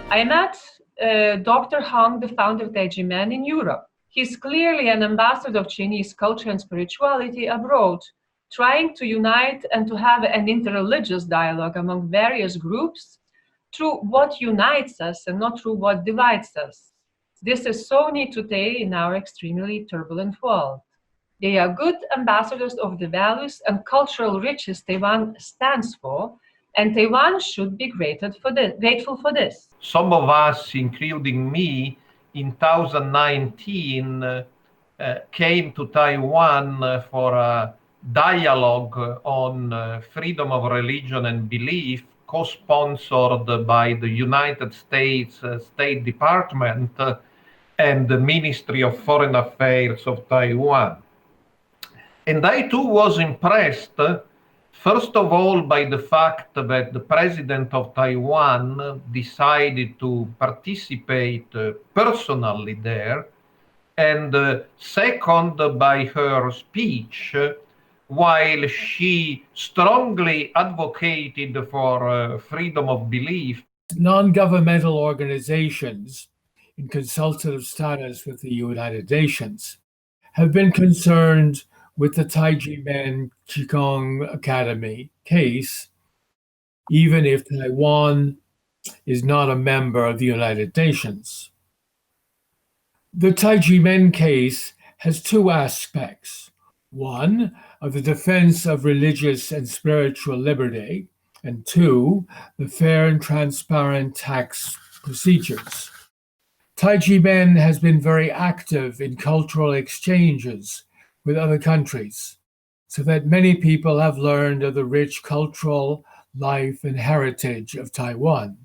I met Dr. Hong, the founder of Taijimen, in Europe. He's clearly an ambassador of Chinese culture and spirituality abroad, trying to unite and to have an interreligious dialogue among various groups through what unites us and not through what divides us. This is so needed today in our extremely turbulent world. They are good ambassadors of the values and cultural riches Taiwan stands for, and Taiwan should be grateful for this. Some of us, including me, in 2019 came to Taiwan for a dialogue on freedom of religion and belief, co-sponsored by the United States State Department and the Ministry of Foreign Affairs of Taiwan. And I too was impressed, first of all, by the fact that the president of Taiwan decided to participate personally there, and second, by her speech, while she strongly advocated for freedom of belief. Non-governmental organizations in consultative status with the United Nations have been concerned with the Taijimen Qigong Academy case, even if Taiwan is not a member of the United Nations. The Taijimen case has two aspects. One, of the defense of religious and spiritual liberty, and two, the fair and transparent tax procedures. Taijimen has been very active in cultural exchanges with other countries, so that many people have learned of the rich cultural life and heritage of Taiwan.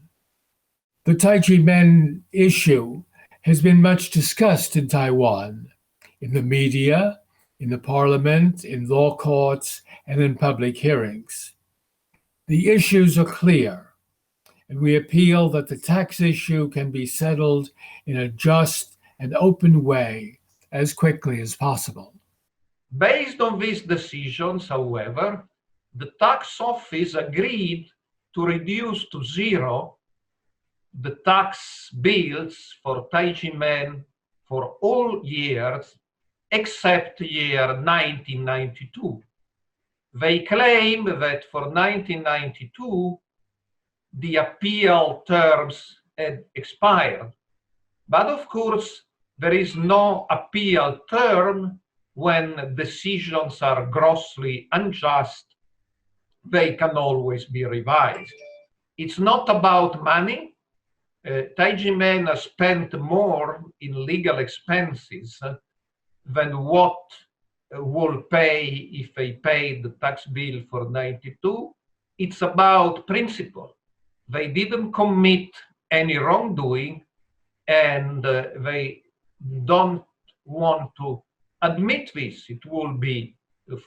The Taijimen issue has been much discussed in Taiwan, in the media, in the parliament, in law courts, and in public hearings. The issues are clear, and we appeal that the tax issue can be settled in a just and open way as quickly as possible. Based on these decisions, however, the tax office agreed to reduce to zero the tax bills for Taijimen for all years except year 1992. They claim that for 1992, the appeal terms had expired. But of course, there is no appeal term when decisions are grossly unjust. They can always be revised. It's not about money. Taijimen has spent more in legal expenses than what will pay if they paid the tax bill for 92. It's about principle. They didn't commit any wrongdoing, and they don't want to admit this. It will be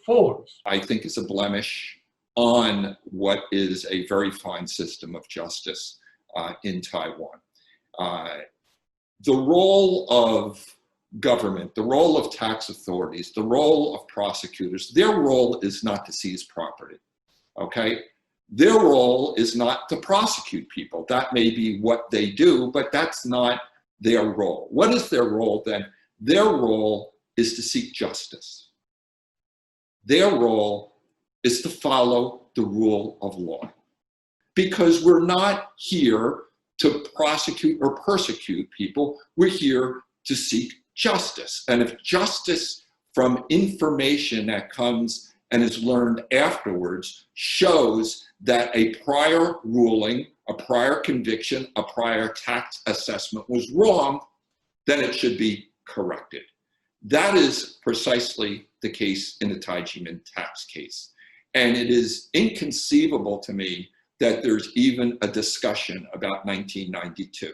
false. I think it's a blemish on what is a very fine system of justice in Taiwan. The role of government, the role of tax authorities, the role of prosecutors, their role is not to seize property, okay? Their role is not to prosecute people. That may be what they do, but that's not their role. What is their role then? Their role is to seek justice. Their role is to follow the rule of law. Because we're not here to prosecute or persecute people, we're here to seek justice. And if justice from information that comes and is learned afterwards shows that a prior ruling, a prior conviction, a prior tax assessment was wrong, then it should be corrected. That is precisely the case in the Taijimen tax case. And it is inconceivable to me that there's even a discussion about 1992.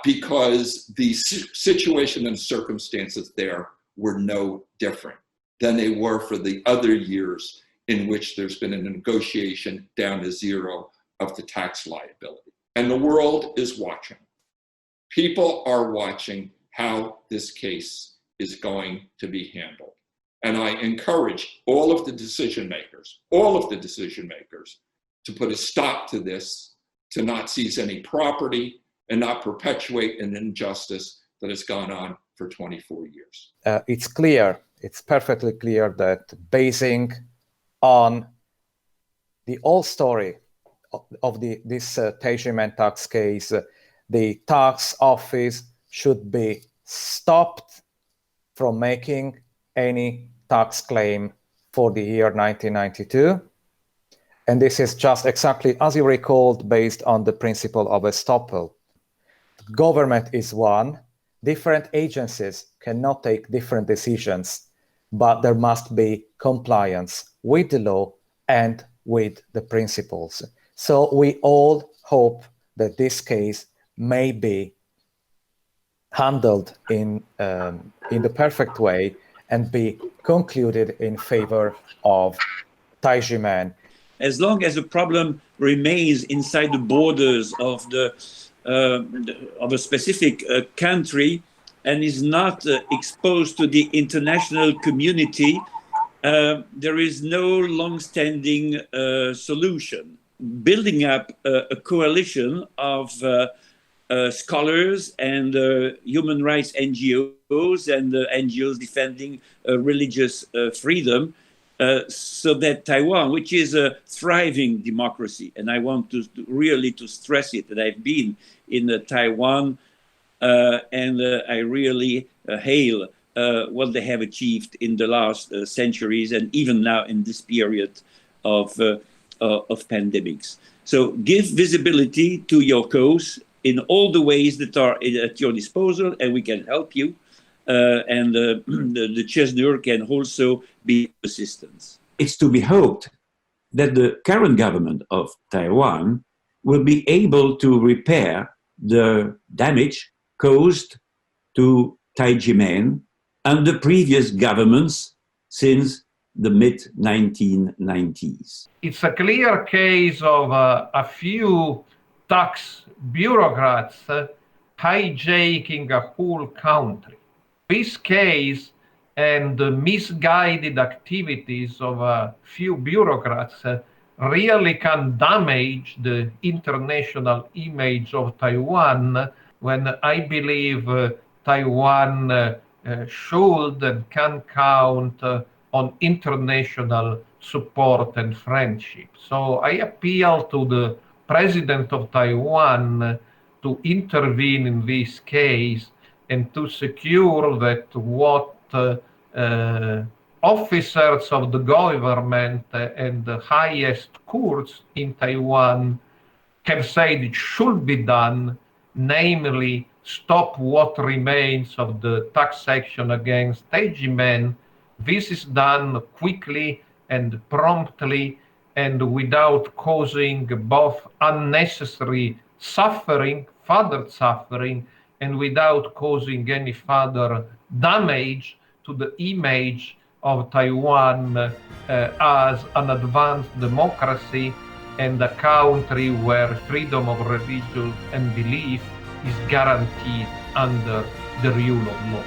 Because the situation and circumstances there were no different than they were for the other years in which there's been a negotiation down to zero of the tax liability. And the world is watching. People are watching how this case is going to be handled. And I encourage all of the decision makers to put a stop to this, to not seize any property, and not perpetuate an injustice that has gone on for 24 years. It's clear, it's perfectly clear that basing on the whole story of this Teijimen tax case, the tax office should be stopped from making any tax claim for the year 1992. And this is just exactly, as you recalled, based on the principle of estoppel. Government is one. Different agencies cannot take different decisions, but there must be compliance with the law and with the principles. So we all hope that this case may be handled in the perfect way and be concluded in favor of Teijimen. As long as the problem remains inside the borders of of a specific country and is not exposed to the international community, there is no long-standing solution. Building up a coalition of scholars and human rights NGOs and NGOs defending religious freedom, so that Taiwan, which is a thriving democracy, and I want to really stress it, that I've been in Taiwan and I really hail what they have achieved in the last centuries and even now in this period of pandemics. So give visibility to your cause in all the ways that are at your disposal, and we can help you. And the CHESNUR can also be assistance. It's to be hoped that the current government of Taiwan will be able to repair the damage caused to Teijimen under previous governments since the mid-1990s. It's a clear case of a few tax bureaucrats hijacking a whole country. This case and the misguided activities of a few bureaucrats really can damage the international image of Taiwan, when I believe Taiwan should and can count on international support and friendship. So I appeal to the President of Taiwan to intervene in this case and to secure that what officers of the government and the highest courts in Taiwan have said it should be done, namely stop what remains of the taxation against Teijimen. This is done quickly and promptly and without causing both unnecessary suffering, further suffering, and without causing any further damage to the image of Taiwan as an advanced democracy and a country where freedom of religion and belief is guaranteed under the rule of law.